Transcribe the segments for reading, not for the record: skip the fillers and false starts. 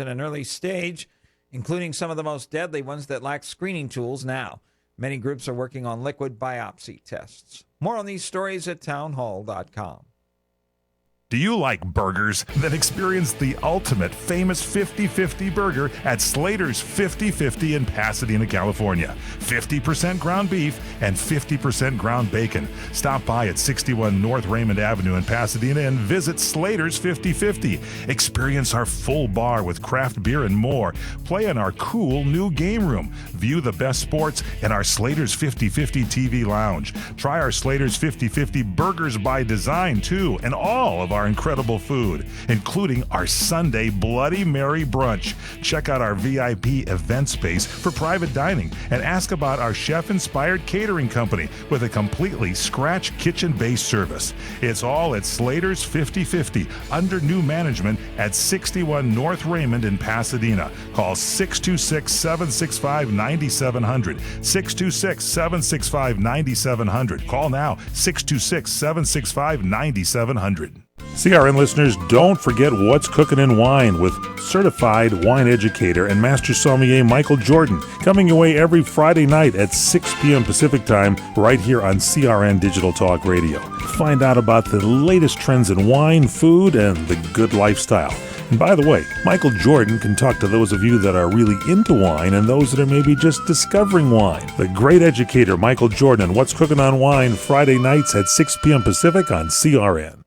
in an early stage, including some of the most deadly ones that lack screening tools now. Many groups are working on liquid biopsy tests. More on these stories at townhall.com. Do you like burgers? Then experience the ultimate famous 50-50 burger at Slater's 50-50 in Pasadena, California. 50% ground beef and 50% ground bacon. Stop by at 61 North Raymond Avenue in Pasadena and visit Slater's 50-50. Experience our full bar with craft beer and more. Play in our cool new game room. View the best sports in our Slater's 50-50 TV lounge. Try our Slater's 50-50 burgers by design, too, and all of our incredible food, including our Sunday Bloody Mary brunch. Check out our VIP event space for private dining and ask about our chef-inspired catering company with a completely scratch kitchen-based service. It's all at Slater's 50-50 under new management at 61 North Raymond in Pasadena. Call 626-765-9700. 626-765-9700. Call now, 626-765-9700. CRN listeners, don't forget What's Cooking in Wine with certified wine educator and master sommelier Michael Jordan, coming your way every Friday night at 6 p.m. Pacific Time right here on CRN Digital Talk Radio. Find out about the latest trends in wine, food, and the good lifestyle. And by the way, Michael Jordan can talk to those of you that are really into wine and those that are maybe just discovering wine. The great educator Michael Jordan, What's Cooking on Wine, Friday nights at 6 p.m. Pacific on CRN.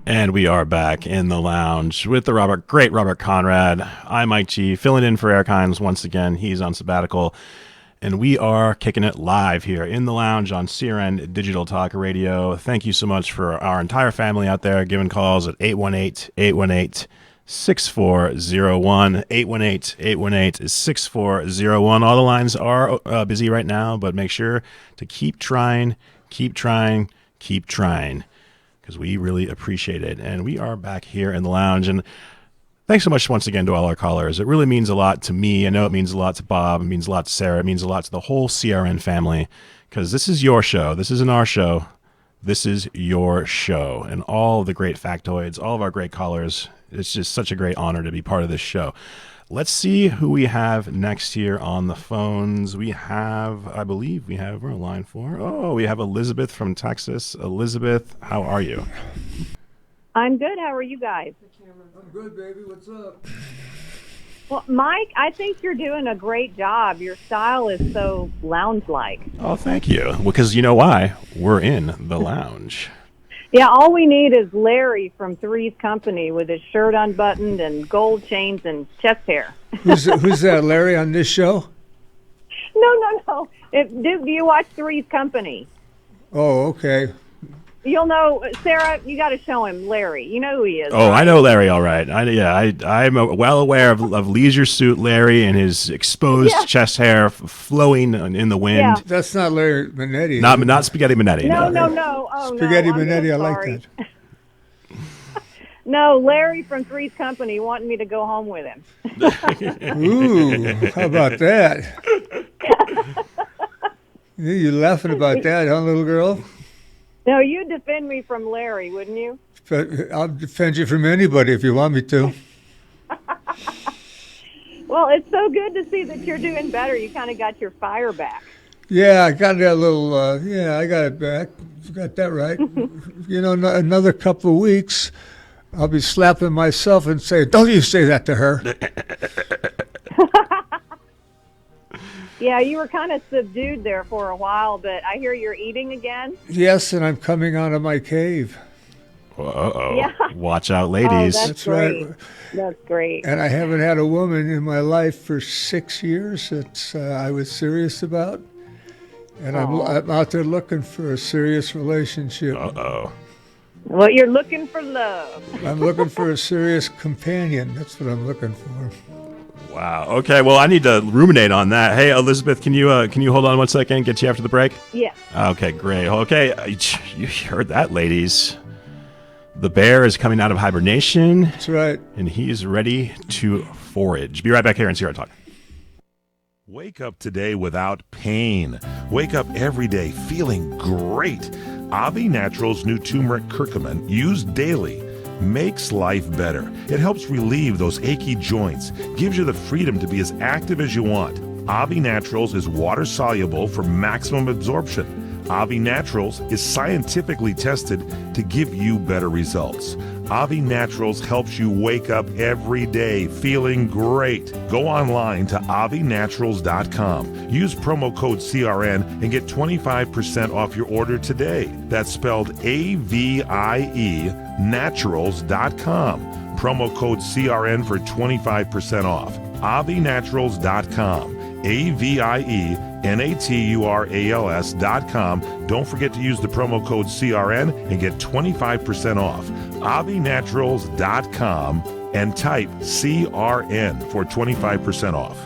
And we are back in the lounge with the great Robert Conrad. I'm Mike G, filling in for Eric Hines once again. He's on sabbatical. And we are kicking it live here in the lounge on CRN Digital Talk Radio. Thank you so much for our entire family out there giving calls at 818-818-6401. 818-818-6401. All the lines are busy right now, but make sure to keep trying, because we really appreciate it. And we are back here in the lounge. And thanks so much once again to all our callers. It really means a lot to me. I know it means a lot to Bob. It means a lot to Sarah. It means a lot to the whole CRN family, because this is your show. This isn't our show. This is your show. And all of the great factoids, all of our great callers, it's just such a great honor to be part of this show. Let's see who we have next here on the phones. We have, we're on line 4. Oh, we have Elizabeth from Texas. Elizabeth, how are you? I'm good. How are you guys? I'm good, baby. What's up? Well, Mike, I think you're doing a great job. Your style is so lounge-like. Oh, thank you. Well, because you know why? We're in the lounge. Yeah, all we need is Larry from Three's Company with his shirt unbuttoned and gold chains and chest hair. Who's that, Larry, on this show? No. Do you watch Three's Company? Oh, okay. You'll know, Sarah, you got to show him Larry. You know who he is. Oh, right? I know Larry all right. I'm well aware of Leisure Suit Larry and his exposed chest hair flowing in the wind. Yeah. That's not Larry Manetti. Not Spaghetti Manetti. No. Oh, Spaghetti Manetti, I like that. No, Larry from Three's Company wanted me to go home with him. Ooh, how about that? You laughing about that, huh, little girl? No, you'd defend me from Larry, wouldn't you? But I'll defend you from anybody if you want me to. Well, it's so good to see that you're doing better. You kind of got your fire back. Yeah, I got that little, I got it back. You got that right. Another couple of weeks, I'll be slapping myself and say, don't you say that to her. Yeah, you were kind of subdued there for a while, but I hear you're eating again. Yes, and I'm coming out of my cave. Uh-oh. Yeah. Watch out, ladies. Oh, That's great. right. That's great. And I haven't had a woman in my life for 6 years that I was serious about. And I'm out there looking for a serious relationship. Uh-oh. Well, you're looking for love. I'm looking for a serious companion. That's what I'm looking for. Wow. Okay, well, I need to ruminate on that. Hey, Elizabeth, can you hold on 1 second? Get you after the break? Yes. Okay, great. Okay, you heard that, ladies. The bear is coming out of hibernation. That's right. And he's ready to forage. Be right back here and Sierra Talk. Wake up today without pain. Wake up every day feeling great. Avi Naturals' new turmeric curcumin, used daily, makes life better. It helps relieve those achy joints, gives you the freedom to be as active as you want. Avi Naturals is water soluble for maximum absorption. Avi Naturals is scientifically tested to give you better results. Avi Naturals helps you wake up every day feeling great. Go online to avinaturals.com. Use promo code CRN and get 25% off your order today. That's spelled AVIE naturals.com. Promo code CRN for 25% off. avinaturals.com. AVIENATURALS.com. Don't forget to use the promo code CRN and get 25% off. AviNaturals.com and type CRN for 25% off.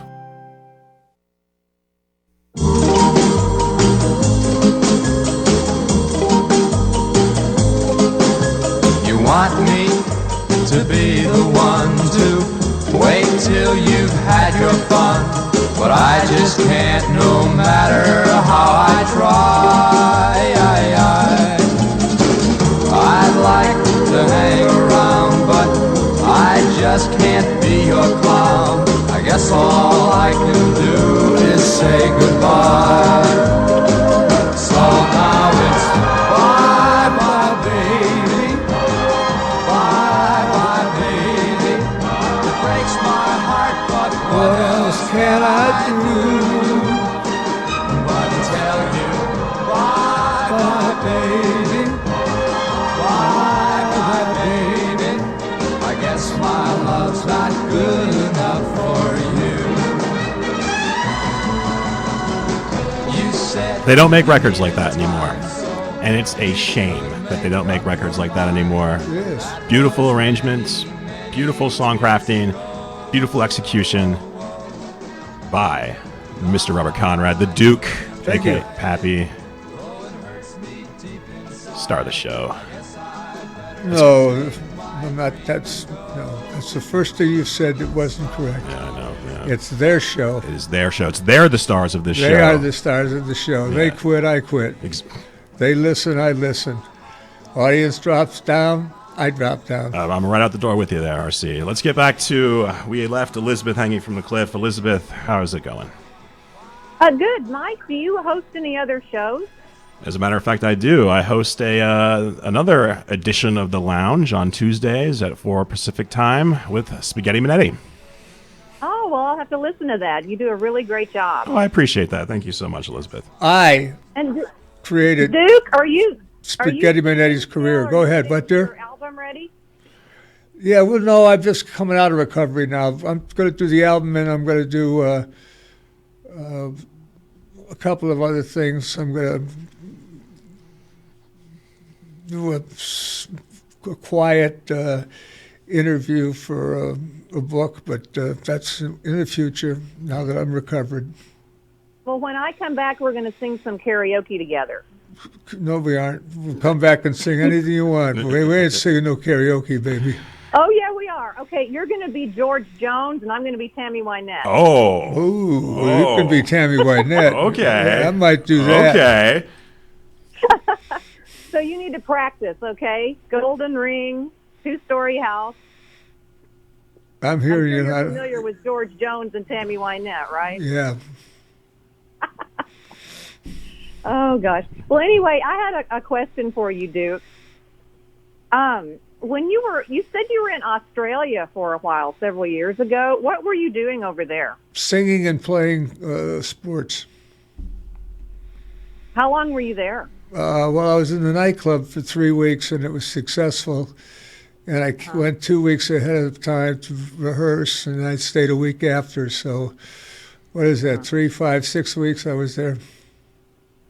You want me to be the one to wait till you've had your fun, but I just can't no matter how I try. I'd like to hang around, but I just can't be your clown. I guess all I can do is say goodbye. So now it's bye-bye, baby. Bye-bye, baby. It breaks my heart, but What else can I do? but tell you bye-bye, baby. Bye-bye, baby. I guess my love's not good enough for you. You said They don't make records like that anymore. And it's a shame that they don't make records like that anymore. Yes. Beautiful arrangements, beautiful song crafting, beautiful execution by Mr. Robert Conrad, the Duke, Thank aka you. Pappy, star of the show. No, I'm not. That's the first thing you said that wasn't correct. Yeah, I know. Yeah. It's their show. It is their show. They're the stars of this show. They are the stars of the show. They Yeah. quit, I quit. Ex- They listen, I listen. Audience drops down, I drop down. I'm right out the door with you there, RC. Let's get back to, we left Elizabeth hanging from the cliff. Elizabeth, how is it going? Good. Mike, do you host any other shows? As a matter of fact, I do. I host another edition of The Lounge on Tuesdays at 4 Pacific time with Spaghetti Minetti. Oh, well, I'll have to listen to that. You do a really great job. Oh, I appreciate that. Thank you so much, Elizabeth. I And created Duke, are you Spaghetti Manetti's career. Go ahead, what, dear? Your album ready? Yeah, well, no, I'm just coming out of recovery now. I'm going to do the album, and I'm going to do a couple of other things. I'm going to do a quiet interview for a book, but that's in the future now that I'm recovered. Well, when I come back, we're going to sing some karaoke together. No, we aren't. We'll come back and sing anything you want. We ain't singing no karaoke, baby. Oh, yeah, we are. are. Okay, you're going to be George Jones, and I'm going to be Tammy Wynette. Oh. Ooh, you can be Tammy Wynette. Okay. Yeah, I might do that. Okay. So you need to practice, okay? Golden ring, 2-story house. I'm I'm hearing sure you. you're familiar with George Jones and Tammy Wynette, right? Yeah. Oh, gosh. Well, anyway, I had a question for you, Duke. When you said you were in Australia for a while, several years ago. What were you doing over there? Singing and playing sports. How long were you there? Well, I was in the nightclub for 3 weeks, and it was successful. And I went 2 weeks ahead of time to rehearse, and I stayed a week after. So, what is that? 3, 5, 6 weeks I was there.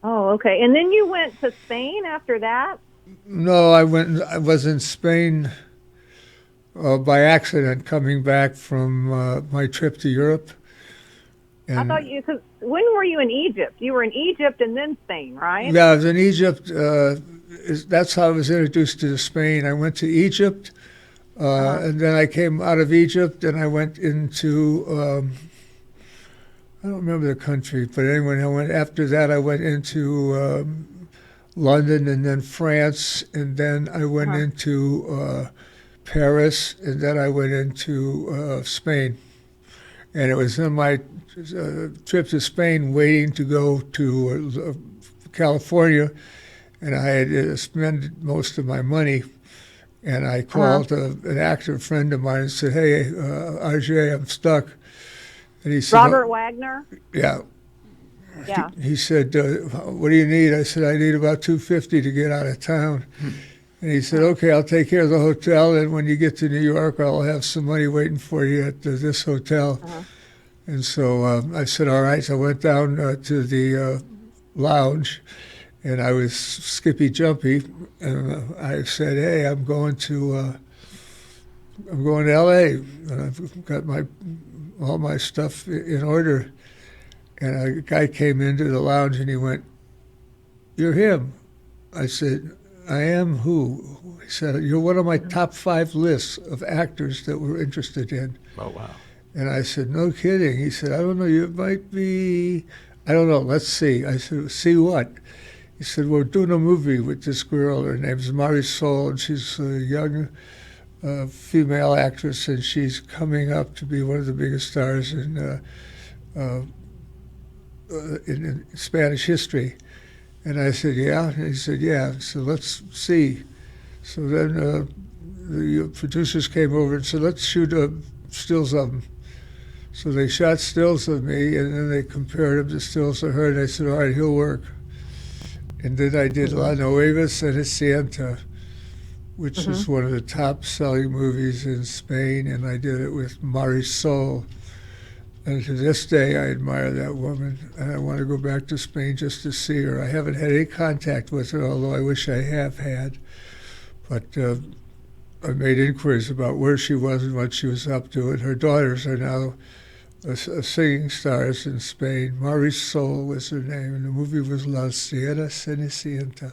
Oh, okay. And then you went to Spain after that? No, I was in Spain by accident coming back from my trip to Europe. And I thought because when were you in Egypt? You were in Egypt and then Spain, right? yeah, I was in Egypt. That's how I was introduced to Spain. I went to Egypt, and then I came out of Egypt, and I went into I don't remember the country, but anyway, after that I went into London, and then France, and then I went into Paris, and then I went into Spain. And it was in my trip to Spain waiting to go to California, and I had spent most of my money. And I called an actor friend of mine and said, "Hey, RJ, I'm stuck." And he said, Robert Wagner? Yeah. Yeah. He said, "What do you need?" I said, "I need about $250 to get out of town." And he said, "Okay, I'll take care of the hotel, and when you get to New York, I'll have some money waiting for you at this hotel." And so I said, "All right." So I went down to the lounge, and I was skippy jumpy, and I said, "Hey, I'm going to L.A. and I've got all my stuff in order." And a guy came into the lounge, and he went, "You're him." I said, "I am who?" He said, "You're one of my top 5 lists of actors that we're interested in." Oh, wow. And I said, "No kidding." He said, "I don't know, you might be, I don't know, let's see." I said, "See what?" He said, "We're doing a movie with this girl. Her name's Marisol, and she's a young female actress, and she's coming up to be one of the biggest stars in Spanish history." And I said, "Yeah?" And he said, "Yeah." So let's see. So then the producers came over and said, "Let's shoot stills of them." So they shot stills of me, and then they compared them to stills of her, and I said, "All right, he'll work." And then I did La Nueva Cenicienta, which is one of the top-selling movies in Spain, and I did it with Marisol. And to this day, I admire that woman, and I want to go back to Spain just to see her. I haven't had any contact with her, although I wish I have had. But I made inquiries about where she was and what she was up to, and her daughters are now singing stars in Spain. Marisol was her name, and the movie was La Cenicienta.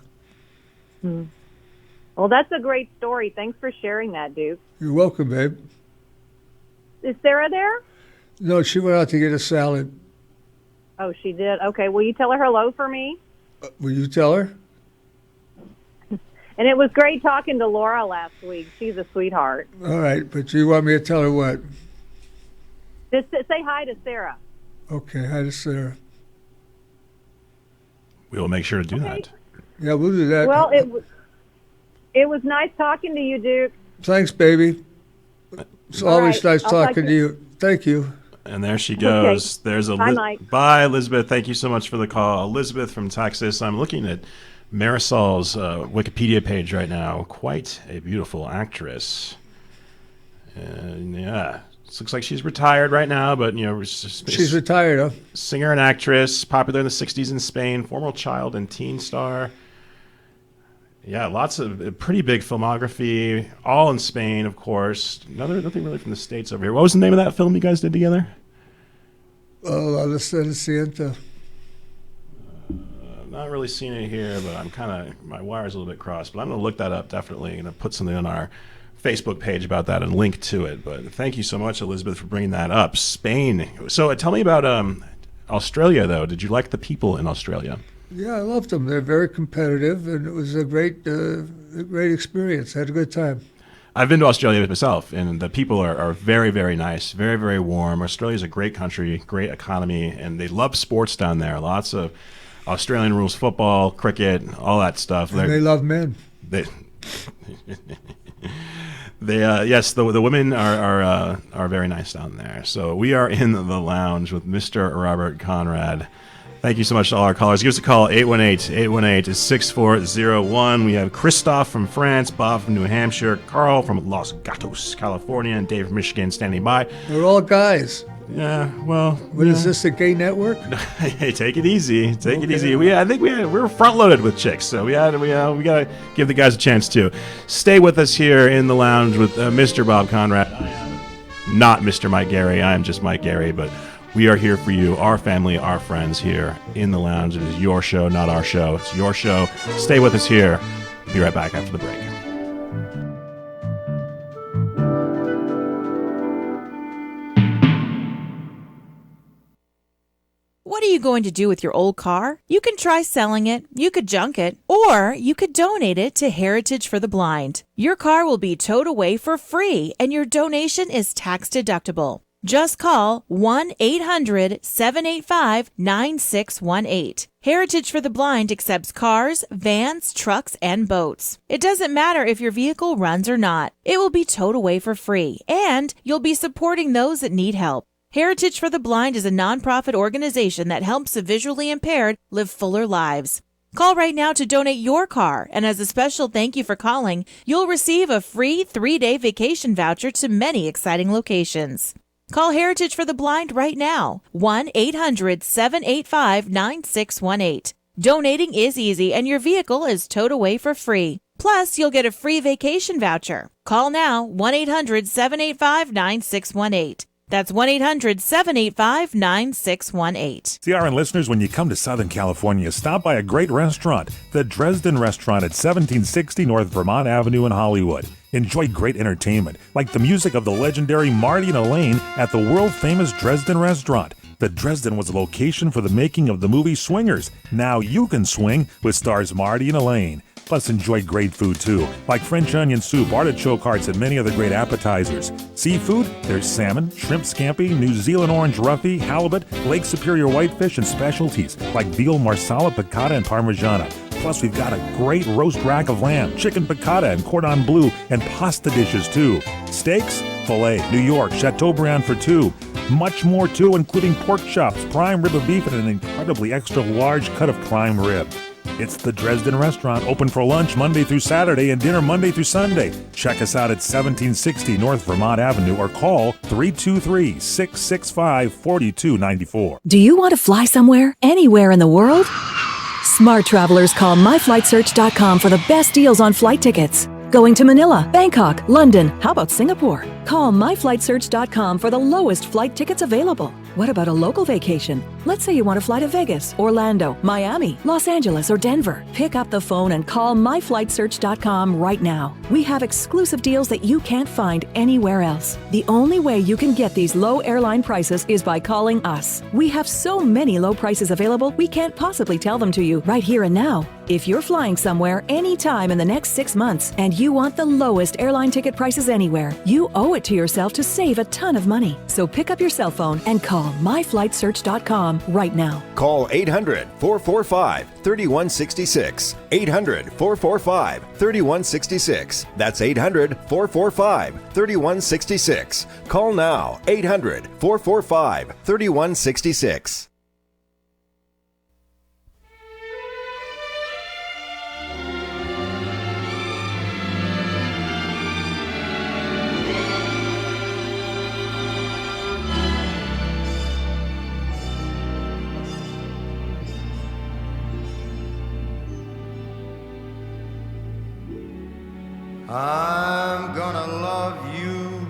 Well, that's a great story. Thanks for sharing that, Duke. You're welcome, babe. Is Sarah there? No, she went out to get a salad. Oh, she did? Okay. Will you tell her hello for me? Will you tell her? And it was great talking to Laura last week. She's a sweetheart. All right, but you want me to tell her what? Just say hi to Sarah. Okay, hi to Sarah. We will make sure to do that. Yeah, we'll do that. Well, it was nice talking to you, Duke. Thanks, baby. It's always right, nice I'll talking to you. Thank you. And there she goes. Okay. There's Bye, Mike. Bye, Elizabeth. Thank you so much for the call. Elizabeth from Texas. I'm looking at Marisol's Wikipedia page right now. Quite a beautiful actress. And yeah, it looks like she's retired right now, but you know, She's retired, huh? singer and actress, popular in the 60s in Spain, former child and teen star. Yeah, lots of pretty big filmography, all in Spain, of course. Nothing really from the States over here. What was the name of that film you guys did together? La Cenicienta. Not really seeing it here, but I'm my wire's a little bit crossed. But I'm going to look that up, definitely. I'm going to put something on our Facebook page about that and link to it. But thank you so much, Elizabeth, for bringing that up. Spain. So tell me about Australia, though. Did you like the people in Australia? Yeah, I loved them. They're very competitive, and it was a great experience. I had a good time. I've been to Australia myself, and the people are very, very nice, very, very warm. Australia's a great country, great economy, and they love sports down there. Lots of Australian rules football, cricket, all that stuff. And they love men. Yes, the women are very nice down there. So we are in the lounge with Mr. Robert Conrad. Thank you so much to all our callers. Give us a call, 818-818-6401. We have Christophe from France, Bob from New Hampshire, Carl from Los Gatos, California, and Dave from Michigan standing by. They're all guys. Yeah, well... What is this, a gay network? Hey, take it easy. Take it easy. I think we're front-loaded with chicks, so we got to give the guys a chance too. Stay with us here in the lounge with Mr. Bob Conrad. I am not Mr. Mike Gary. I am just Mike Gary, but... we are here for you, our family, our friends here in the lounge. It is your show, not our show. It's your show. Stay with us here. Be right back after the break. What are you going to do with your old car? You can try selling it, you could junk it, or you could donate it to Heritage for the Blind. Your car will be towed away for free, and your donation is tax deductible. Just call 1-800-785-9618. Heritage for the Blind accepts cars, vans, trucks, and boats. It doesn't matter if your vehicle runs or not. It will be towed away for free, and you'll be supporting those that need help. Heritage for the Blind is a nonprofit organization that helps the visually impaired live fuller lives. Call right now to donate your car, and as a special thank you for calling, you'll receive a free 3-day vacation voucher to many exciting locations. Call Heritage for the Blind right now, 1-800-785-9618. Donating is easy, and your vehicle is towed away for free. Plus, you'll get a free vacation voucher. Call now, 1-800-785-9618. That's 1-800-785-9618. CRN listeners, when you come to Southern California, stop by a great restaurant, the Dresden Restaurant at 1760 North Vermont Avenue in Hollywood. Enjoy great entertainment, like the music of the legendary Marty and Elaine at the world-famous Dresden Restaurant. The Dresden was a location for the making of the movie Swingers. Now you can swing with stars Marty and Elaine. Plus, enjoy great food, too, like French onion soup, artichoke hearts, and many other great appetizers. Seafood, there's salmon, shrimp scampi, New Zealand orange roughy, halibut, Lake Superior whitefish, and specialties like veal marsala, piccata, and parmigiana. Plus, we've got a great roast rack of lamb, chicken piccata, and cordon bleu, and pasta dishes, too. Steaks, filet, New York, Chateaubriand for two. Much more, too, including pork chops, prime rib of beef, and an incredibly extra large cut of prime rib. It's the Dresden Restaurant, open for lunch Monday through Saturday and dinner Monday through Sunday. Check us out at 1760 North Vermont Avenue or call 323-665-4294. Do you want to fly somewhere, anywhere in the world? Smart travelers call myflightsearch.com for the best deals on flight tickets. Going to Manila, Bangkok, London, how about Singapore? Call myflightsearch.com for the lowest flight tickets available. What about a local vacation? Let's say you want to fly to Vegas, Orlando, Miami, Los Angeles, or Denver. Pick up the phone and call myflightsearch.com right now. We have exclusive deals that you can't find anywhere else. The only way you can get these low airline prices is by calling us. We have so many low prices available, we can't possibly tell them to you right here and now. If you're flying somewhere anytime in the next 6 months and you want the lowest airline ticket prices anywhere, you owe it to yourself to save a ton of money. So pick up your cell phone and call myflightsearch.com right now. Call 800-445-3166. 800-445-3166. That's 800-445-3166. Call now. 800-445-3166. I'm gonna love you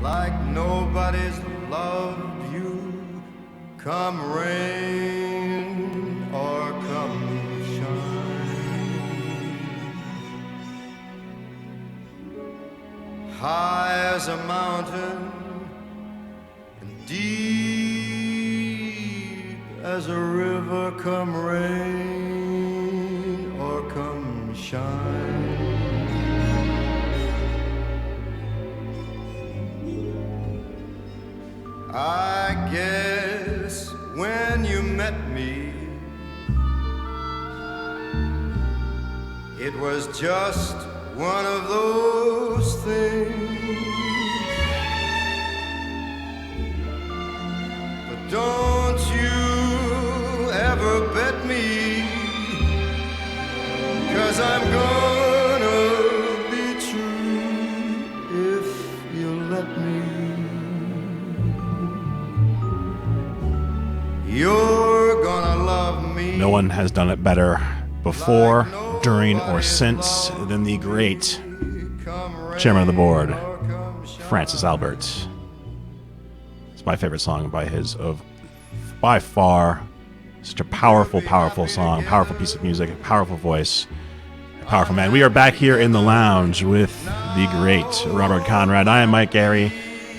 like nobody's loved you. Come rain or come shine. high as a mountain and deep as a river, come rain or come shine. I guess when you met me, it was just one of those things. But don't you ever bet me, 'cause I'm gonna be true if you let me. You're gonna love me. No one has done it better before, during, or since than the great chairman of the board, Francis Albert. It's my favorite song by far. Such a powerful, powerful song, powerful piece of music, powerful voice, powerful man. We are back here in the lounge with the great Robert Conrad. I am Mike Gary.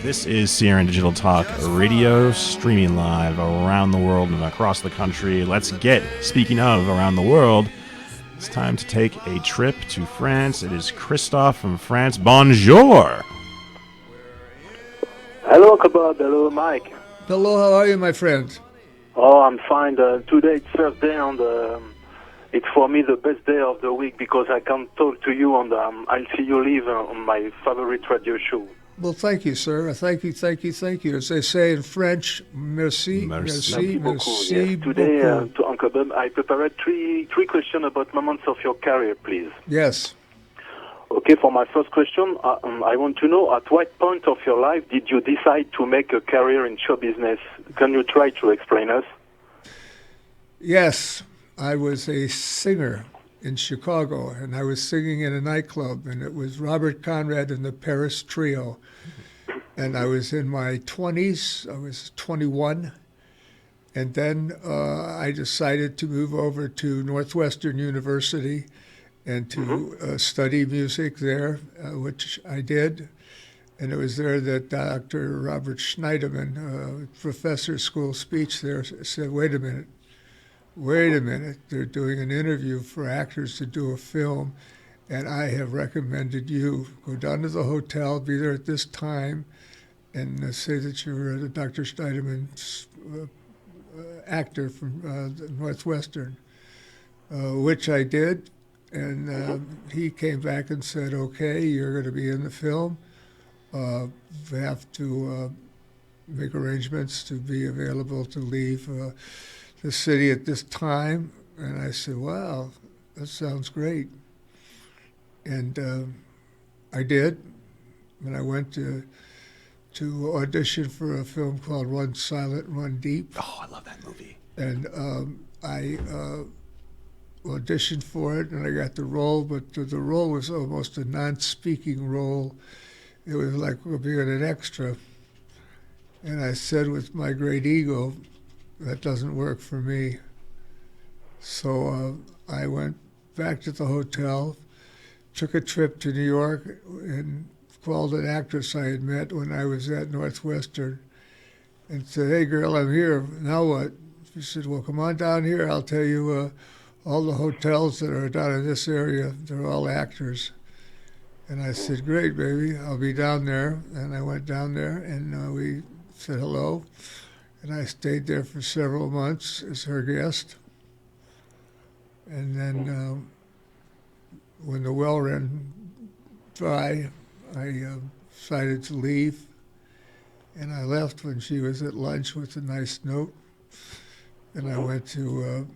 This is CRN Digital Talk Radio, streaming live around the world and across the country. Let's get, speaking of around the world, it's time to take a trip to France. It is Christophe from France. Bonjour. Hello, Bob. Hello, Mike. Hello, how are you, my friend? Oh, I'm fine. Today it's first day on the. It's for me the best day of the week because I can talk to you on the. I'll see you live on my favorite radio show. Well, thank you, sir. Thank you. As they say in French, merci, Merci beaucoup. Yes. Today, to Uncle Bob, I prepared three questions about moments of your career, please. Yes. Okay, for my first question, I want to know at what point of your life did you decide to make a career in show business? Can you try to explain us? Yes, I was a singer in Chicago, and I was singing in a nightclub, and it was Robert Conrad and the Paris Trio. And I was in my 20s. I was 21. And then I decided to move over to Northwestern University and to study music there, which I did. And it was there that Dr. Robert Schneiderman, professor of school speech there, said, wait a minute, they're doing an interview for actors to do a film, and I have recommended you go down to the hotel, be there at this time, and say that you're Dr. Schneiderman's actor from Northwestern, which I did. And he came back and said, okay, you're going to be in the film. We have to make arrangements to be available to leave the city at this time. And I said, wow, that sounds great. And I did. And I went to audition for a film called Run Silent, Run Deep. Oh, I love that movie. And I auditioned for it, and I got the role, but the role was almost a non-speaking role. It was like being an extra. And I said with my great ego, that doesn't work for me. So I went back to the hotel, took a trip to New York, and called an actress I had met when I was at Northwestern and said, hey, girl, I'm here. Now what? She said, well, come on down here. I'll tell you all the hotels that are down in this area, they're all actors. And I said, great, baby, I'll be down there. And I went down there, and we said hello. And I stayed there for several months as her guest. And then when the well ran dry, I decided to leave. And I left when she was at lunch with a nice note. And I went to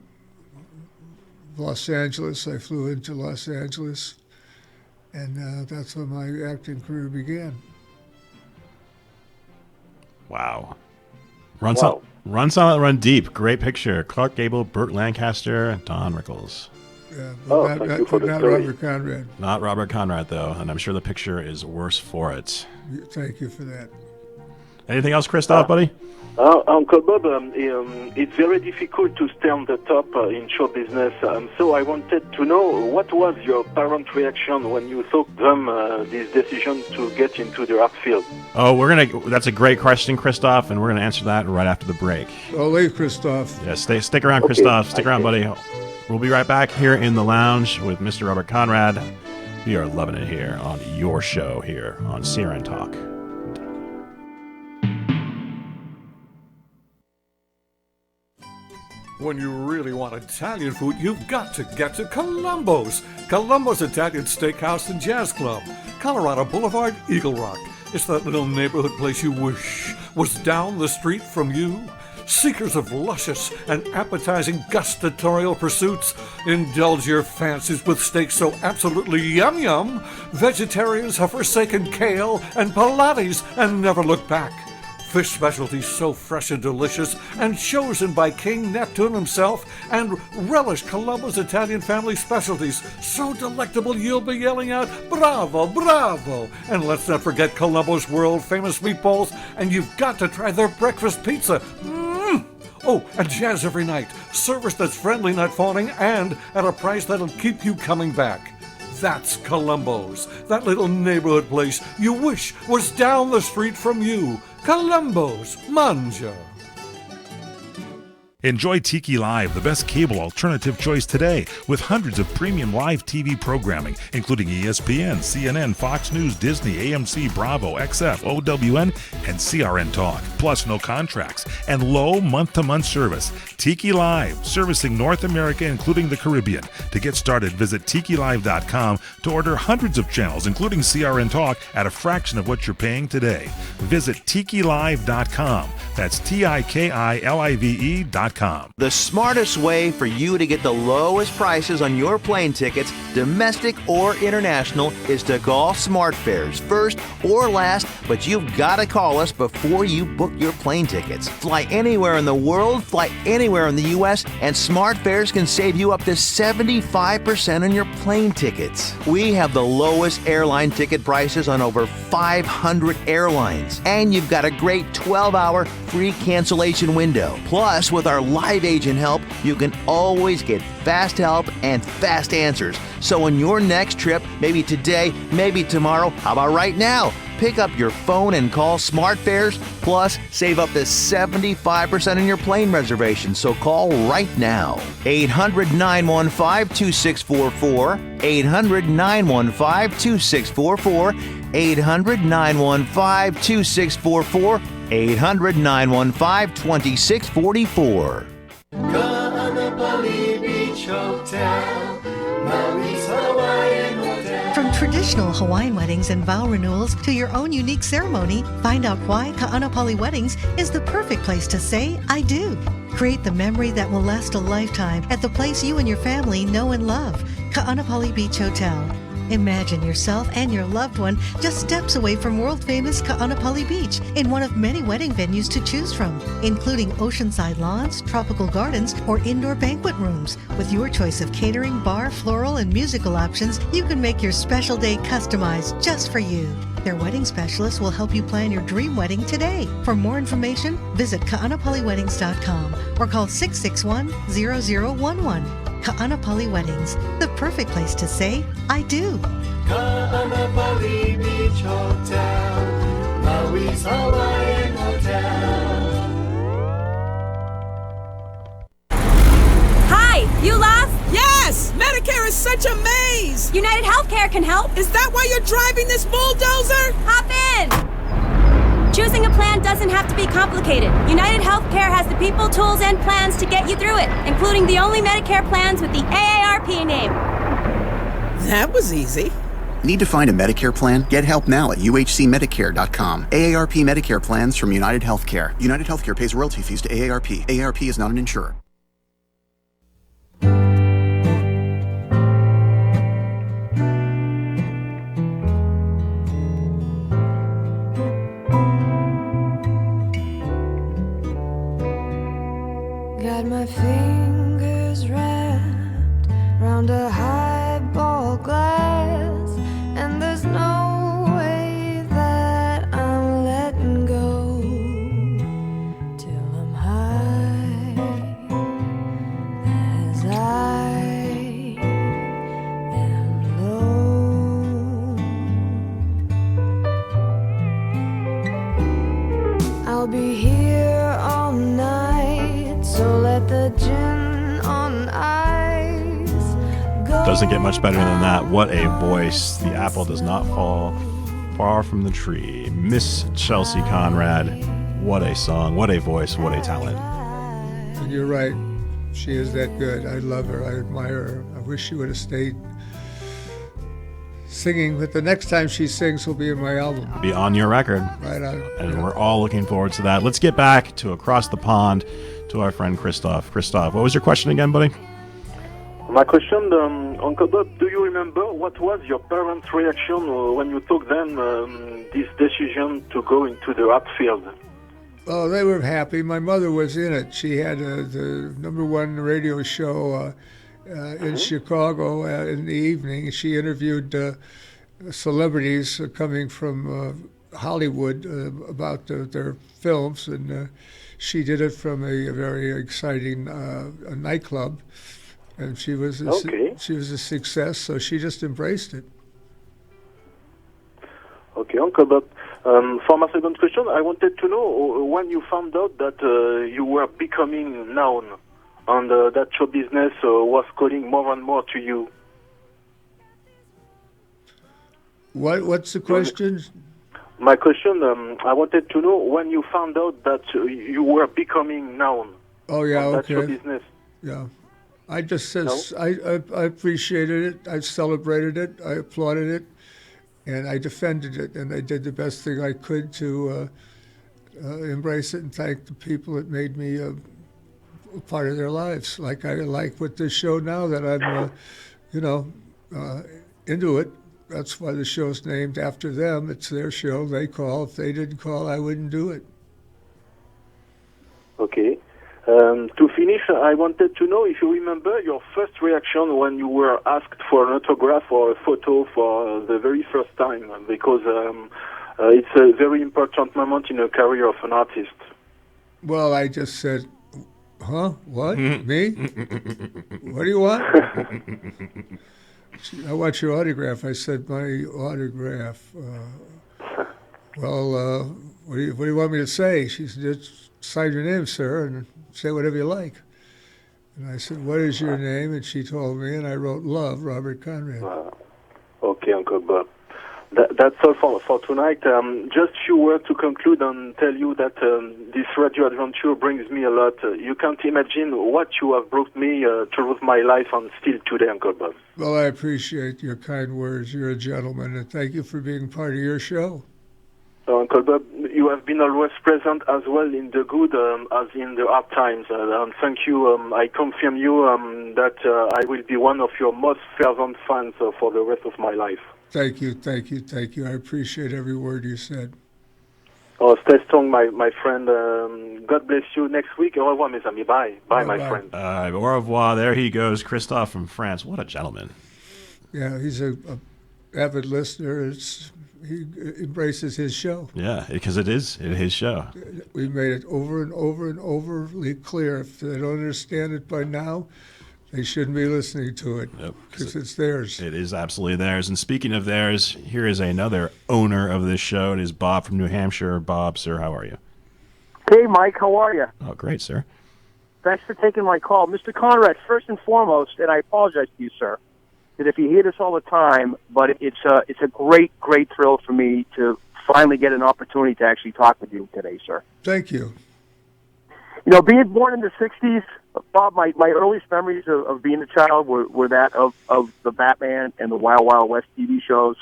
Los Angeles. I flew into Los Angeles, and that's when my acting career began. Wow. Run Silent, Run Deep. Great picture. Clark Gable, Burt Lancaster, Don Rickles. Yeah, but thank you for the not story. Robert Conrad. Not Robert Conrad, though, and I'm sure the picture is worse for it. Thank you for that. Anything else, Christoph, buddy? Uncle Bob, it's very difficult to stay on the top in show business. So I wanted to know, what was your parent reaction when you took them this decision to get into the art field? Oh, that's a great question, Christoph, and we're gonna answer that right after the break. Ole, Christoph. Yeah, stick around, Christoph. Stick around, buddy. We'll be right back here in the lounge with Mr. Robert Conrad. We are loving it here on your show here on CRN Talk. When you really want Italian food, you've got to get to Columbo's. Columbo's Italian Steakhouse and Jazz Club, Colorado Boulevard, Eagle Rock. It's that little neighborhood place you wish was down the street from you. Seekers of luscious and appetizing gustatorial pursuits, indulge your fancies with steaks so absolutely yum-yum. Vegetarians have forsaken kale and Pilates and never look back. Fish specialties so fresh and delicious and chosen by King Neptune himself, and relish Columbo's Italian family specialties so delectable you'll be yelling out, "Bravo, bravo!" And let's not forget Columbo's world-famous meatballs, and you've got to try their breakfast pizza. Oh, and jazz every night. Service that's friendly, not phoning, and at a price that'll keep you coming back. That's Columbo's, that little neighborhood place you wish was down the street from you. Columbo's, Manja. Enjoy Tiki Live, the best cable alternative choice today, with hundreds of premium live TV programming, including ESPN, CNN, Fox News, Disney, AMC, Bravo, XF, OWN, and CRN Talk. Plus no contracts and low month-to-month service. Tiki Live, servicing North America, including the Caribbean. To get started, visit TikiLive.com to order hundreds of channels, including CRN Talk, at a fraction of what you're paying today. Visit TikiLive.com. That's TikiLive.com. The smartest way for you to get the lowest prices on your plane tickets, domestic or international, is to call SmartFares, first or last, but you've got to call us before you book your plane tickets. Fly anywhere in the world, fly anywhere in the U.S., and SmartFares can save you up to 75% on your plane tickets. We have the lowest airline ticket prices on over 500 airlines, and you've got a great 12-hour free cancellation window. Plus, with our live agent help, you can always get fast help and fast answers. So on your next trip, maybe today, maybe tomorrow, how about right now? Pick up your phone and call SmartFares, plus save up to 75% on your plane reservation. So call right now. 800-915-2644, 800-915-2644, 800-915-2644, 800-915-2644. Ka'anapali Beach Hotel, Maui's Hawaiian Hotel. From traditional Hawaiian weddings and vow renewals to your own unique ceremony, find out why Ka'anapali Weddings is the perfect place to say, "I do." Create the memory that will last a lifetime at the place you and your family know and love, Ka'anapali Beach Hotel. Imagine yourself and your loved one just steps away from world-famous Ka'anapali Beach in one of many wedding venues to choose from, including oceanside lawns, tropical gardens, or indoor banquet rooms. With your choice of catering, bar, floral, and musical options, you can make your special day customized just for you. Their wedding specialists will help you plan your dream wedding today. For more information, visit ka'anapaliweddings.com or call 661-0011. Ka'anapali Weddings, the perfect place to say, "I do." Ka'anapali Beach Hotel, Maui's Hawaiian Hotel. Hi, you lost? Yes! Medicare is such a maze! United Healthcare can help. Is that why you're driving this bulldozer? Hop in! Choosing a plan doesn't have to be complicated. United Healthcare has the people, tools, and plans to get you through it, including the only Medicare plans with the AARP name. That was easy. Need to find a Medicare plan? Get help now at uhcmedicare.com. AARP Medicare plans from United Healthcare. United Healthcare pays royalty fees to AARP. AARP is not an insurer. Got my fingers wrapped round a highball glass, and there's no way that I'm letting go. Doesn't get much better than that. What a voice. The apple does not fall far from the tree. Miss Chelsea Conrad. What a song. What a voice. What a talent. And you're right. She is that good. I love her. I admire her. I wish she would have stayed singing, but the next time she sings will be in my album. Be on your record. Right on. And we're all looking forward to that. Let's get back to across the pond to our friend Christoph. Christoph, what was your question again, buddy? My question, Uncle Bob, do you remember what was your parents' reaction when you took them this decision to go into the art field? Oh, they were happy. My mother was in it. She had the #1 radio show in Chicago in the evening. She interviewed celebrities coming from Hollywood about their films, and she did it from a very exciting nightclub. And she was a success, so she just embraced it. Okay, Uncle Bob. For my second question, I wanted to know when you found out that you were becoming known and that show business was calling more and more to you. What's the question? My question, I wanted to know when you found out that you were becoming known. Oh, yeah, on that okay. show business. Yeah. I just said, I appreciated it, I celebrated it, I applauded it, and I defended it, and I did the best thing I could to embrace it and thank the people that made me a part of their lives. Like I like with this show now that I'm, into it. That's why the show's named after them. It's their show. They call. If they didn't call, I wouldn't do it. Okay. To finish, I wanted to know if you remember your first reaction when you were asked for an autograph or a photo for the very first time, because it's a very important moment in the career of an artist. Well, I just said, huh? What? Me? What do you want? I want your autograph. I said, my autograph. What do you want me to say? She said, just sign your name, sir, and say whatever you like. And I said, what is your name? And she told me, and I wrote Love, Robert Conrad. Okay, Uncle Bob. That's all for tonight. Just few words to conclude and tell you that this radio adventure brings me a lot. You can't imagine what you have brought me through my life and still today, Uncle Bob. Well, I appreciate your kind words. You're a gentleman, and thank you for being part of your show. Uncle Bob, you have been always present as well in the good as in the hard times. And thank you. I confirm you that I will be one of your most fervent fans for the rest of my life. Thank you. I appreciate every word you said. Oh, stay strong, my friend. God bless you. Next week, au revoir, mes amis. Bye, my friend. Au revoir. There he goes, Christoph from France. What a gentleman. Yeah, he's a avid listener. He embraces his show. Yeah, because it is his show. We made it over and over and overly clear. If they don't understand it by now, they shouldn't be listening to it because it's theirs. It is absolutely theirs. And speaking of theirs, here is another owner of this show. It is Bob from New Hampshire. Bob, sir, how are you? Hey, Mike, how are you? Oh, great, sir. Thanks for taking my call. Mr. Conrad, first and foremost, and I apologize to you, sir, that if you hear this all the time, but it's a great thrill for me to finally get an opportunity to actually talk with you today, sir. Thank you. You know, being born in the 60s, Bob, my earliest memories of being a child were that of the Batman and the Wild Wild West TV shows.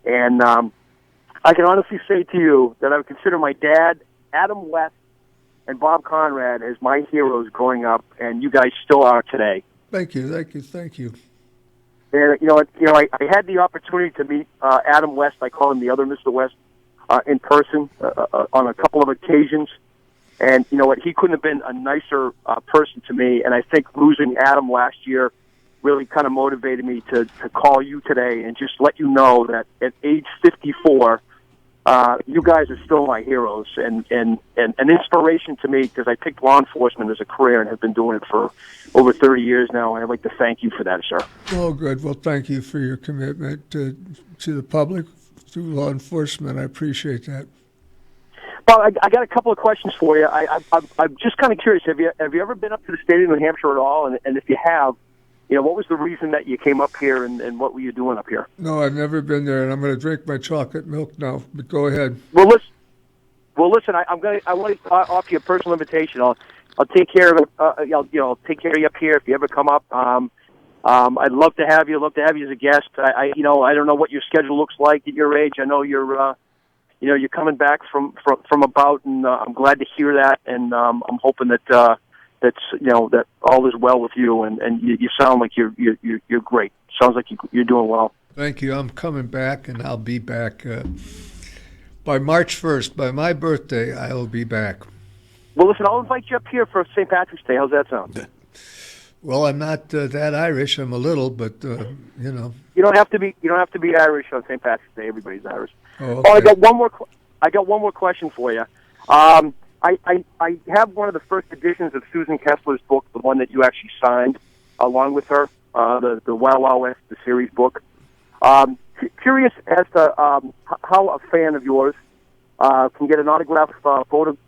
And I can honestly say to you that I would consider my dad, Adam West, and Bob Conrad as my heroes growing up, and you guys still are today. Thank you. And I had the opportunity to meet Adam West. I call him the other Mr. West in person on a couple of occasions. And you know what? He couldn't have been a nicer person to me. And I think losing Adam last year really kind of motivated me to call you today and just let you know that at age 54, you guys are still my heroes and an inspiration to me because I picked law enforcement as a career and have been doing it for over 30 years now. And I'd like to thank you for that, sir. Oh, good. Well, thank you for your commitment to the public through law enforcement. I appreciate that. Well, I got a couple of questions for you. I'm just kind of curious. Have you ever been up to the state of New Hampshire at all? And if you have, what was the reason that you came up here, and what were you doing up here? No, I've never been there, and I'm going to drink my chocolate milk now. But go ahead. Well, listen. I want to offer you a personal invitation. I'll take care of it. I'll take care of you up here if you ever come up. I'd love to have you. Love to have you as a guest. I don't know what your schedule looks like at your age. I know you're coming back from about, and I'm glad to hear that. And I'm hoping that that all is well with you, and you sound like you're great. Sounds like you're doing well. Thank you. I'm coming back, and I'll be back by March 1st. By my birthday, I will be back. Well, listen, I'll invite you up here for St. Patrick's Day. How's that sound? Well, I'm not that Irish. I'm a little, but you know. You don't have to be. You don't have to be Irish on St. Patrick's Day. Everybody's Irish. Oh, okay. I got one more question for you. I have one of the first editions of Susan Kessler's book, the one that you actually signed along with her, the Wow Wow West, the series book. Curious as to how a fan of yours can get an autographed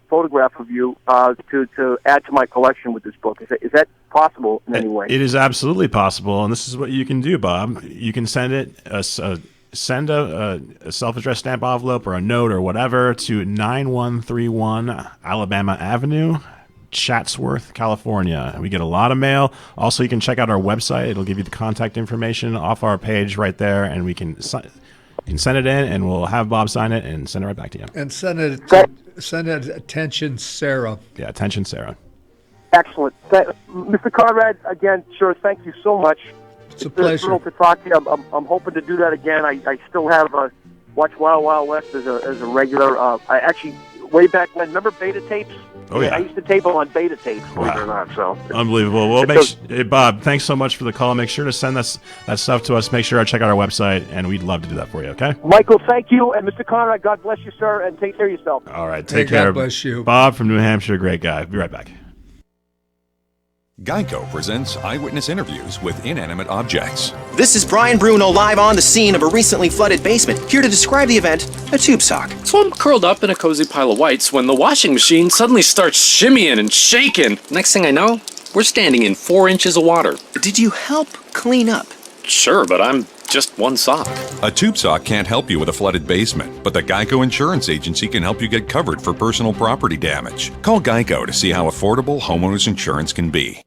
photograph of you to add to my collection with this book. Is that possible in any way? It is absolutely possible, and this is what you can do, Bob. You can send a self-addressed stamp envelope or a note or whatever to 9131 Alabama Avenue, Chatsworth, California. We get a lot of mail. Also, you can check out our website. It'll give you the contact information off our page right there, and you can send it in, and we'll have Bob sign it and send it right back to you. And send it attention, Sarah. Yeah, attention, Sarah. Excellent. Mr. Conrad, again, sure, thank you so much. It's a pleasure. Thrilled to talk to you. I'm hoping to do that again. I still have watch Wild Wild West as a regular. I actually, way back when, remember beta tapes? Oh, yeah. I used to tape them on beta tapes, believe it or not. So unbelievable. Well, hey, Bob, thanks so much for the call. Make sure to send that stuff to us. Make sure to check out our website, and we'd love to do that for you, okay? Michael, thank you. And Mr. Conrad, God bless you, sir, and take care of yourself. All right, take care. God bless you. Bob from New Hampshire, great guy. Be right back. Geico presents eyewitness interviews with inanimate objects. This is Brian Bruno live on the scene of a recently flooded basement, here to describe the event, a tube sock. So I'm curled up in a cozy pile of whites when the washing machine suddenly starts shimmying and shaking. Next thing I know, we're standing in 4 inches of water. Did you help clean up? Sure, but I'm just one sock. A tube sock can't help you with a flooded basement, but the Geico Insurance Agency can help you get covered for personal property damage. Call Geico to see how affordable homeowners insurance can be.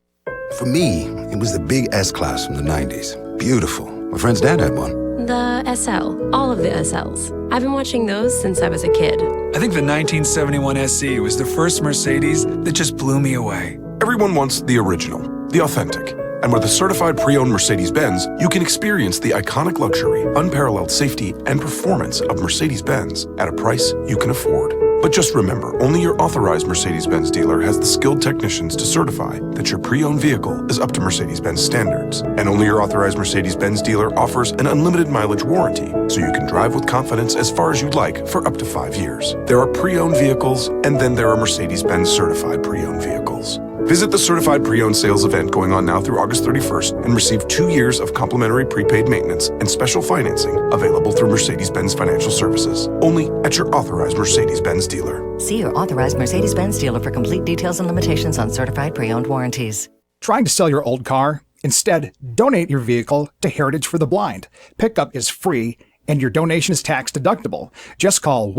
For me, it was the big S-Class from the 90s. Beautiful. My friend's dad had one. The SL. All of the SLs. I've been watching those since I was a kid. I think the 1971 SC was the first Mercedes that just blew me away. Everyone wants the original, the authentic. And with a certified pre-owned Mercedes-Benz, you can experience the iconic luxury, unparalleled safety, and performance of Mercedes-Benz at a price you can afford. But just remember, only your authorized Mercedes-Benz dealer has the skilled technicians to certify that your pre-owned vehicle is up to Mercedes-Benz standards. And only your authorized Mercedes-Benz dealer offers an unlimited mileage warranty, so you can drive with confidence as far as you'd like for up to 5 years. There are pre-owned vehicles, and then there are Mercedes-Benz certified pre-owned vehicles. Visit the Certified Pre-Owned Sales event going on now through August 31st and receive 2 years of complimentary prepaid maintenance and special financing available through Mercedes-Benz Financial Services. Only at your authorized Mercedes-Benz dealer. See your authorized Mercedes-Benz dealer for complete details and limitations on certified pre-owned warranties. Trying to sell your old car? Instead, donate your vehicle to Heritage for the Blind. Pickup is free and your donation is tax deductible. Just call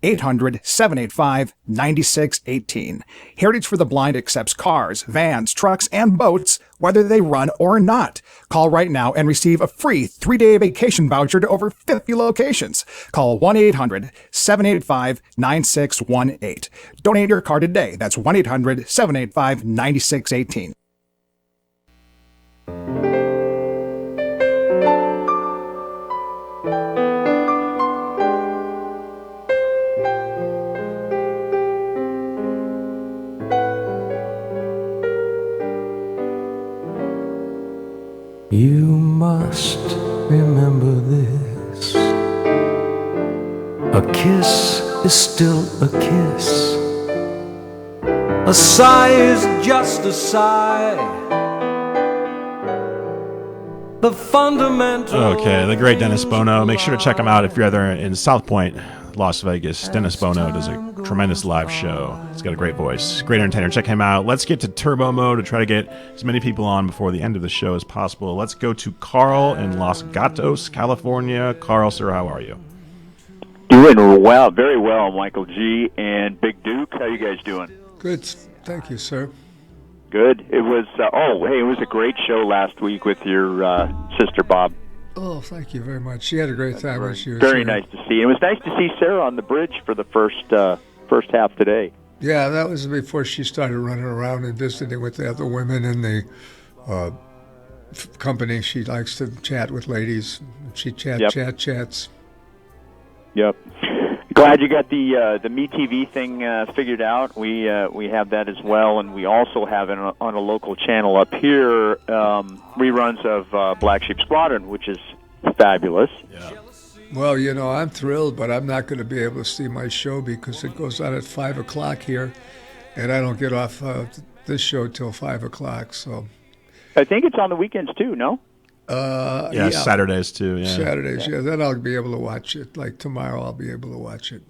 1-800-785-9618. Heritage for the Blind accepts cars, vans, trucks, and boats, whether they run or not. Call right now and receive a free 3-day vacation voucher to over 50 locations. Call 1-800-785-9618. Donate your car today. That's 1-800-785-9618. You must remember this. A kiss is still a kiss. A sigh is just a sigh. The fundamental. Okay, the great Dennis Bono. Make sure to check him out if you're either in South Point, Las Vegas. Dennis Bono does a tremendous live show. He's got a great voice, great entertainer. Check him out. Let's get to turbo mode to try to get as many people on before the end of the show as possible. Let's go to Carl in Los Gatos, California. Carl, sir, how are you? Doing well, very well, Michael G. and Big Duke. How you guys doing? Good. Thank you, sir. Good. It was, it was a great show last week with your sister, Bob. Oh, thank you very much. She had a great time when she was Very here. nice to see. It was nice to see Sarah on the bridge for the first half today. Yeah, that was before she started running around and visiting with the other women in the company. She likes to chat with ladies. She chats. Yep. Glad you got the MeTV thing figured out. We have that as well, and we also have it on a local channel up here reruns of Black Sheep Squadron, which is fabulous. Yeah. Well, I'm thrilled, but I'm not going to be able to see my show because it goes on at 5 o'clock here, and I don't get off this show till 5 o'clock. So I think it's on the weekends too. No. Yeah, Saturdays too. Yeah. Saturdays, yeah. Then I'll be able to watch it. Like tomorrow, I'll be able to watch it.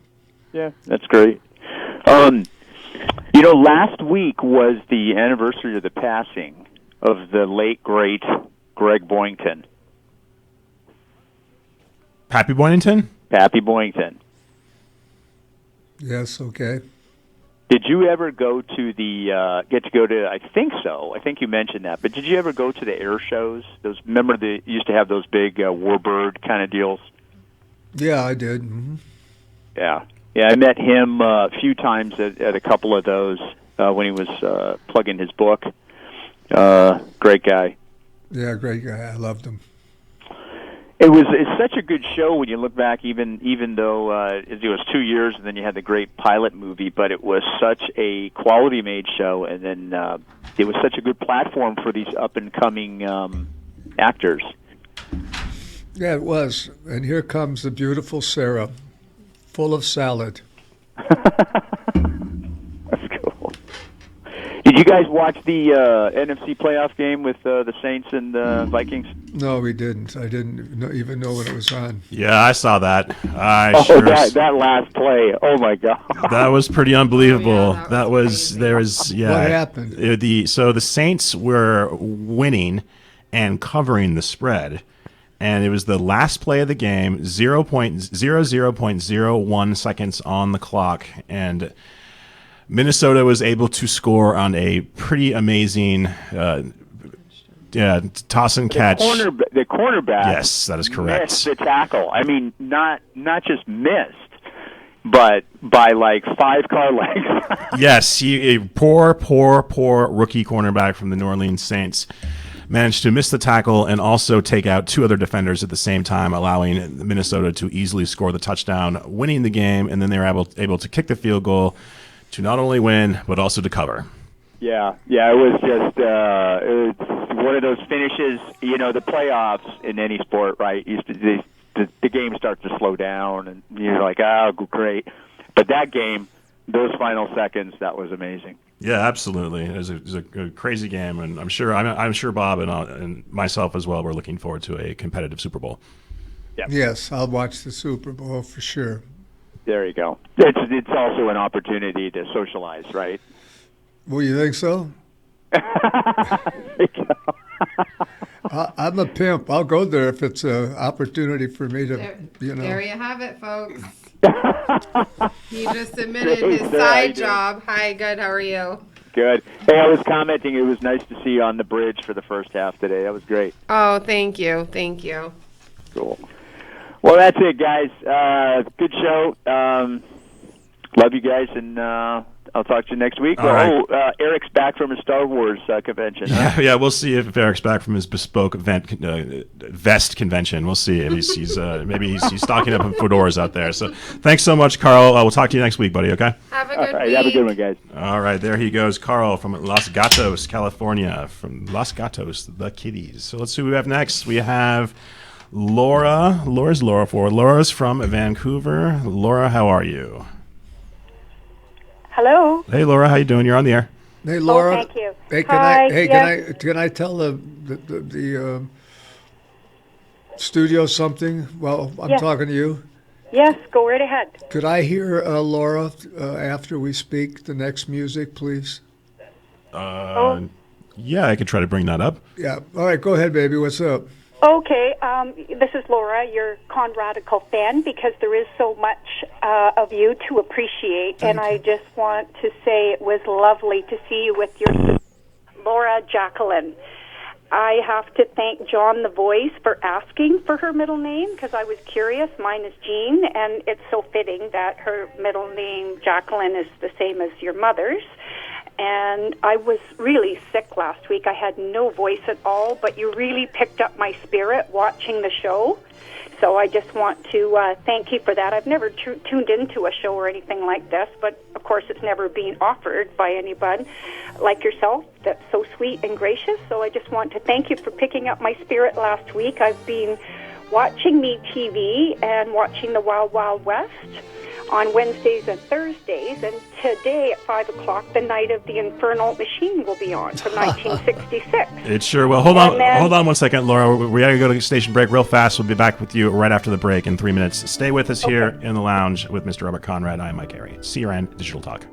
Yeah, that's great. Last week was the anniversary of the passing of the late, great Greg Boyington. Pappy Boynton? Pappy Boyington. Yes, okay. Did you ever go to get to go to, I think so, I think you mentioned that, but did you ever go to the air shows? Remember they used to have those big warbird kind of deals? Yeah, I did. Mm-hmm. Yeah. Yeah, I met him a few times at a couple of those when he was plugging his book. Great guy. Yeah, great guy. I loved him. It's such a good show when you look back, even though it was 2 years and then you had the great pilot movie, but it was such a quality-made show, and then it was such a good platform for these up-and-coming actors. Yeah, it was. And here comes the beautiful Sarah, full of salad. That's cool. Did you guys watch the NFC playoff game with the Saints and the Vikings? No, we didn't. I didn't even know when it was on. Yeah, I saw that. That last play! Oh my God, that was pretty unbelievable. What happened? So the Saints were winning and covering the spread, and it was the last play of the game. 0.00.01 seconds on the clock, and Minnesota was able to score on a pretty amazing toss and catch. The cornerback. Yes, that is correct. Missed the tackle. I mean, not just missed, but by like 5-car lengths. Yes, a poor rookie cornerback from the New Orleans Saints managed to miss the tackle and also take out 2 other defenders at the same time, allowing Minnesota to easily score the touchdown, winning the game, and then they were able to kick the field goal to not only win, but also to cover. Yeah, it was just it was one of those finishes, the playoffs in any sport, right? The game starts to slow down, and you're like, oh, great. But that game, those final seconds, that was amazing. Yeah, absolutely. It was a crazy game, and I'm sure Bob and myself as well were looking forward to a competitive Super Bowl. Yep. Yes, I'll watch the Super Bowl for sure. There you go. It's also an opportunity to socialize, right? Well, you think so? I'm a pimp. I'll go there if it's an opportunity for me to, There you have it, folks. He just admitted his side job. Hi, good. How are you? Good. Hey, I was commenting. It was nice to see you on the bridge for the first half today. That was great. Oh, thank you. Thank you. Cool. Well, that's it, guys. Good show. Love you guys, and I'll talk to you next week. Eric's back from his Star Wars convention. Huh? Yeah, we'll see if Eric's back from his bespoke vest convention. We'll see if he's maybe he's stocking up on fedoras out there. So thanks so much, Carl. We'll talk to you next week, buddy. Okay. Have a good week. Have a good one, guys. All right, there he goes, Carl from Los Gatos, California, from Los Gatos, the Kitties. So let's see who we have next. We have Laura. Laura's from Vancouver. Laura, how are you? Hello. Hey, Laura, how you doing? You're on the air. Hey, Laura. Oh, thank you. Hey, can I tell the studio something while I'm talking to you? Yes, go right ahead. Could I hear Laura after we speak the next music, please? Yeah, I could try to bring that up. Yeah. All right, go ahead, baby. What's up? Okay, this is Laura, your Conradical fan, because there is so much of you to appreciate, and I just want to say it was lovely to see you with your Laura Jacqueline. I have to thank John the Voice for asking for her middle name, because I was curious. Mine is Jean, and it's so fitting that her middle name, Jacqueline, is the same as your mother's. And I was really sick last week. I had no voice at all, but you really picked up my spirit watching the show. So I just want to thank you for that. I've never tuned into a show or anything like this, but of course it's never been offered by anybody like yourself that's so sweet and gracious. So I just want to thank you for picking up my spirit last week. I've been watching MeTV and watching the Wild Wild West on Wednesdays and Thursdays, and today at 5 o'clock, the Night of the Infernal Machine will be on from 1966. It sure will. Hold on 1 second, Laura. We got to go to station break real fast. We'll be back with you right after the break in 3 minutes. Stay with us here in the lounge with Mr. Robert Conrad. I'm Mike Airy. CRN Digital Talk.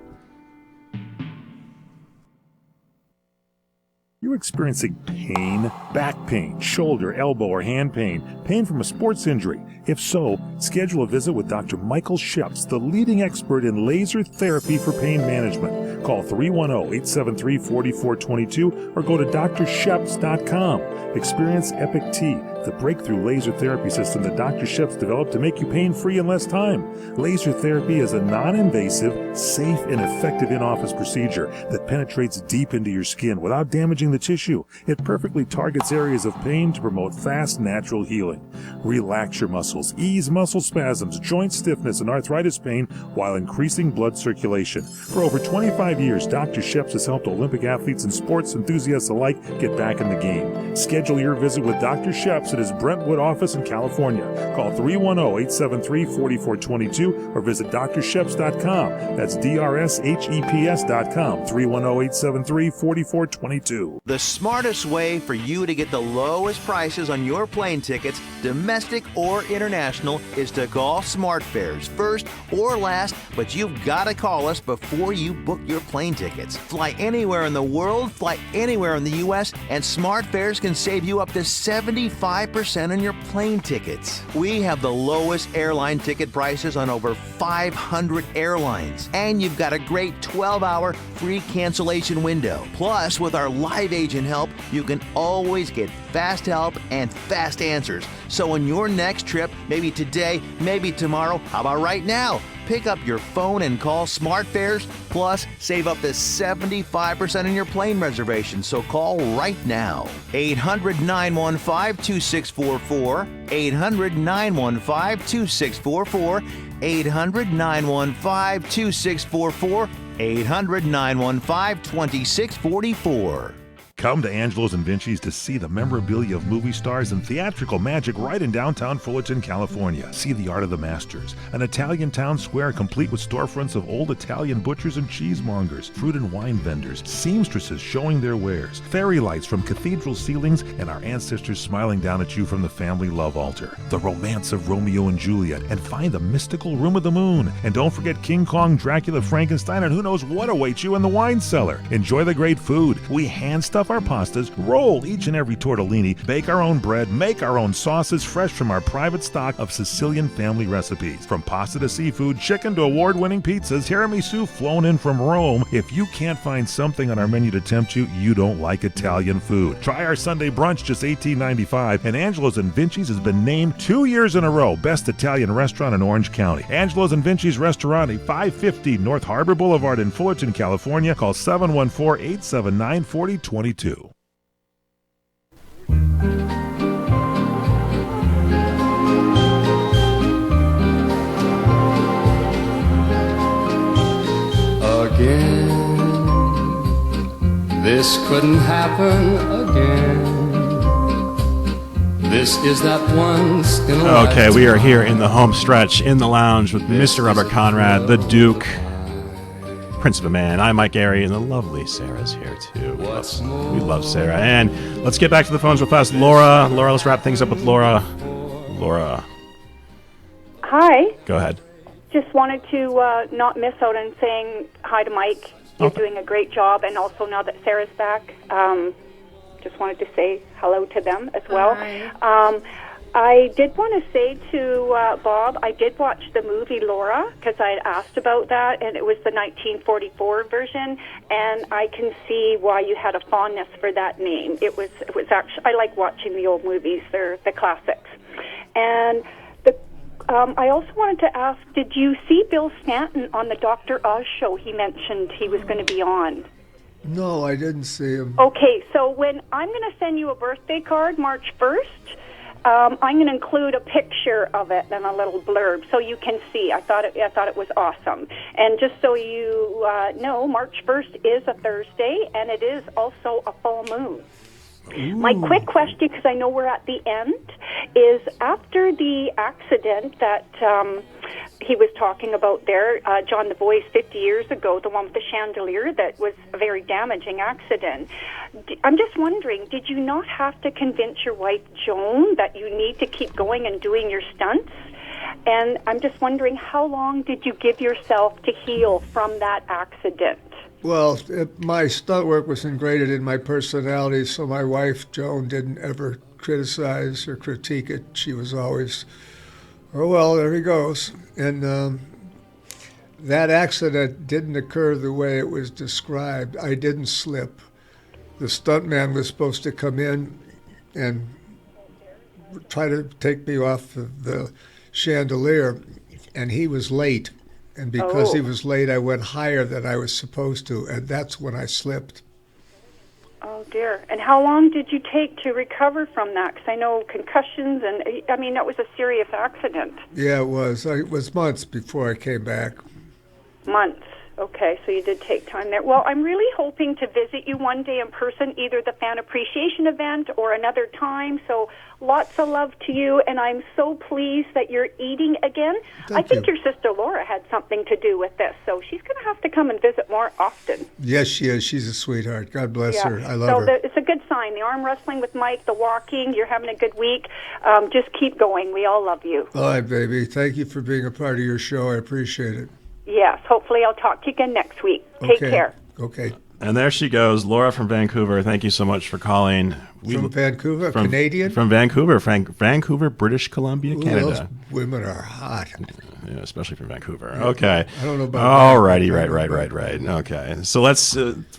You're experiencing pain, back pain, shoulder, elbow, or hand pain, pain from a sports injury. If so, schedule a visit with Dr. Michael Sheps, the leading expert in laser therapy for pain management. Call 310-873-4422 or go to drsheps.com. Experience Epic T, the breakthrough laser therapy system that Dr. Sheps developed to make you pain-free in less time. Laser therapy is a non-invasive, safe, and effective in-office procedure that penetrates deep into your skin without damaging the tissue. It perfectly targets areas of pain to promote fast, natural healing. Relax your muscles, ease muscle spasms, joint stiffness, and arthritis pain while increasing blood circulation. For over 25 years, Dr. Sheps has helped Olympic athletes and sports enthusiasts alike get back in the game. Schedule your visit with Dr. Sheps at his Brentwood office in California. Call 310-873-4422 or visit drsheps.com. That's DRSHEPS.com. 310-873-4422. The smartest way for you to get the lowest prices on your plane tickets, domestic or international, is to call SmartFares. First or last, but you've got to call us before you book your plane tickets. Fly anywhere in the world, fly anywhere in the U.S., and SmartFares can save you up to 75% on your plane tickets. We have the lowest airline ticket prices on over 500 airlines, and you've got a great 12-hour free cancellation window. Plus, with our live agent help, you can always get fast help and fast answers. So on your next trip, maybe today, maybe tomorrow, how about right now? Pick up your phone and call SmartFares, plus save up to 75% on your plane reservation. So call right now. 800-915-2644, 800-915-2644, 800-915-2644, 800-915-2644. Come to Angelo's and Vinci's to see the memorabilia of movie stars and theatrical magic right in downtown Fullerton, California. See the Art of the Masters, an Italian town square complete with storefronts of old Italian butchers and cheesemongers, fruit and wine vendors, seamstresses showing their wares, fairy lights from cathedral ceilings, and our ancestors smiling down at you from the family love altar. The romance of Romeo and Juliet, and find the mystical Room of the Moon. And don't forget King Kong, Dracula, Frankenstein, and who knows what awaits you in the wine cellar. Enjoy the great food. We hand stuff our pastas, roll each and every tortellini, bake our own bread, make our own sauces fresh from our private stock of Sicilian family recipes. From pasta to seafood, chicken to award-winning pizzas, tiramisu flown in from Rome. If you can't find something on our menu to tempt you, you don't like Italian food. Try our Sunday brunch, just $18.95, and Angelo's and Vinci's has been named 2 years in a row Best Italian Restaurant in Orange County. Angelo's and Vinci's Restaurant at 550 North Harbor Boulevard in Fullerton, California. Call 714-879-4022. Again, this couldn't happen again. This is that once in a lifetime. Okay, we are here in the home stretch in the lounge with Mr. Robert Conrad, the Duke, Prince of a Man. I'm Mike Airy, and the lovely Sarah's here too. We love Sarah. And let's get back to the phones real fast. Laura, let's wrap things up with Laura. Laura. Hi. Go ahead. Just wanted to not miss out on saying hi to Mike. You're doing a great job, and also now that Sarah's back, just wanted to say hello to them as well. I did want to say to Bob, I did watch the movie Laura because I had asked about that, and it was the 1944 version, and I can see why you had a fondness for that name. It was actually, I like watching the old movies; they're the classics. And I also wanted to ask, did you see Bill Stanton on the Dr. Oz show? He mentioned he was going to be on. No, I didn't see him. Okay, so when I'm going to send you a birthday card, March 1st, I'm going to include a picture of it and a little blurb so you can see. I thought it was awesome. And just so you know, March 1st is a Thursday, and it is also a full moon. Ooh. My quick question, because I know we're at the end, is after the accident that he was talking about there, John the Voice 50 years ago, the one with the chandelier that was a very damaging accident. I'm just wondering, did you not have to convince your wife, Joan, that you need to keep going and doing your stunts? And I'm just wondering, how long did you give yourself to heal from that accident? Well, my stunt work was ingrained in my personality, so my wife, Joan, didn't ever criticize or critique it. She was always, oh, well, there he goes. And that accident didn't occur the way it was described. I didn't slip. The stuntman was supposed to come in and try to take me off the chandelier, and he was late. And because he was late, I went higher than I was supposed to, and that's when I slipped. Oh, dear. And how long did you take to recover from that? Because I know concussions, and, I mean, that was a serious accident. Yeah, it was. It was months before I came back. Months. Okay, so you did take time there. Well, I'm really hoping to visit you one day in person, either the fan appreciation event or another time. So lots of love to you, and I'm so pleased that you're eating again. I think your sister Laura had something to do with this, so she's going to have to come and visit more often. Yes, she is. She's a sweetheart. God bless her. I love her. So it's a good sign. The arm wrestling with Mike, the walking, you're having a good week. Just keep going. We all love you. All right, baby. Thank you for being a part of your show. I appreciate it. Yes, hopefully I'll talk to you again next week. Take care. Okay. And there she goes, Laura from Vancouver. Thank you so much for calling. From Vancouver, Canadian? From Vancouver, Vancouver, British Columbia, Canada. Those women are hot. Yeah, especially from Vancouver. Okay. I don't know about Alrighty, right. Okay. So let's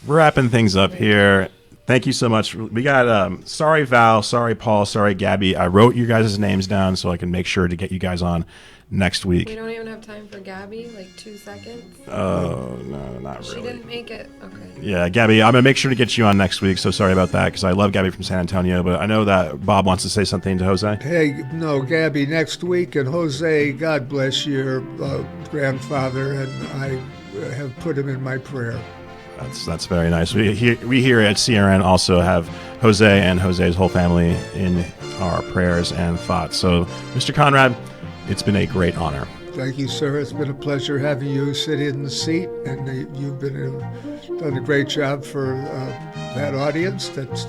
wrapping things up here. Thank you so much. We got sorry Val, sorry Paul, sorry Gabby. I wrote you guys' names down so I can make sure to get you guys on next week. We don't even have time for Gabby, like 2 seconds. Oh, no, not really. She didn't make it. Okay. Yeah, Gabby, I'm going to make sure to get you on next week, so sorry about that, because I love Gabby from San Antonio, but I know that Bob wants to say something to Jose. Hey, no, Gabby, next week, and Jose, God bless your grandfather, and I have put him in my prayer. That's very nice. We here at CRN also have Jose and Jose's whole family in our prayers and thoughts. So, Mr. Conrad, it's been a great honor. Thank you, sir. It's been a pleasure having you sit in the seat, and you've done a great job for that audience. That's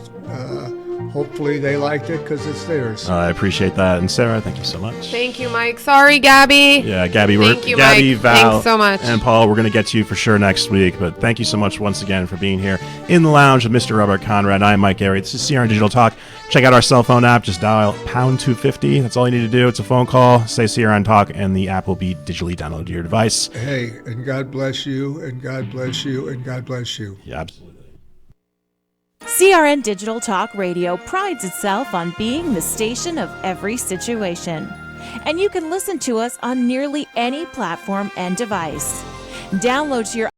hopefully they liked it because it's theirs. I appreciate that. And Sarah, thank you so much. Thank you, Mike. Sorry, Gabby. Yeah, Gabby. Thank you, Gabby, Mike. Val, thanks so much. And Paul, we're going to get to you for sure next week. But thank you so much once again for being here in the lounge with Mr. Robert Conrad. I'm Mike Airy. This is CRN Digital Talk. Check out our cell phone app. Just dial #250. That's all you need to do. It's a phone call. Say CRN Talk, and the app will be digitally downloaded to your device. Hey, and God bless you, and God bless you, and God bless you. Yeah, absolutely. CRN Digital Talk Radio prides itself on being the station of every situation. And you can listen to us on nearly any platform and device. Download to your